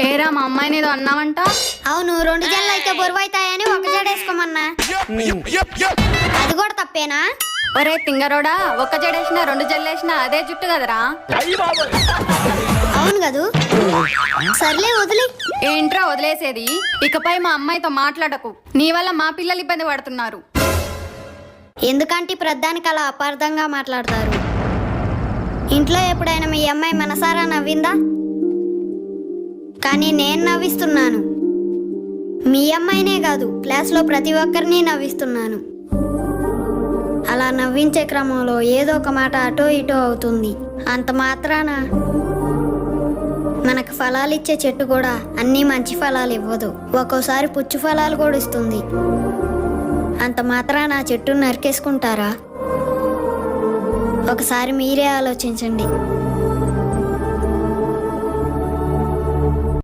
ఏరా మా అమ్మాయిని ఏదో అన్నావంట? అవును, 2 జడలు అయితే బరువైతాయని ఒక జడ వేసుకోమన్నా. అది కూడా తప్పేనా? ఒరే తింగరోడా, ఒక్క జడేసినా 2 జడలేసినా అదే జుట్టు కదరా. అవును కదూ. సర్లే వదిలి. ఏంట్రా వదిలేసేది? ఇకపై మా అమ్మాయితో మాట్లాడకు. నీ వల్ల మా పిల్లలు ఇబ్బంది పడుతున్నారు. ఎందుకంటే ప్రధానికి అలా అపార్థంగా మాట్లాడతారు? ఇంట్లో ఎప్పుడైనా మీ అమ్మాయి మనసారా నవ్విందా? కానీ నేను నవ్విస్తున్నాను. మీ అమ్మాయినే కాదు, క్లాస్లో ప్రతి ఒక్కరిని నవ్విస్తున్నాను. అలా నవ్వించే క్రమంలో ఏదో ఒక మాట అటో ఇటో అవుతుంది. అంత మాత్రాన మనకు ఫలాలు ఇచ్చే చెట్టు కూడా అన్నీ మంచి ఫలాలు ఇవ్వదు. ఒక్కోసారి పుచ్చు ఫలాలు కూడా ఇస్తుంది. అంత మాత్రాన ఆ చెట్టును నరికేసుకుంటారా? ఒకసారి మీరే ఆలోచించండి.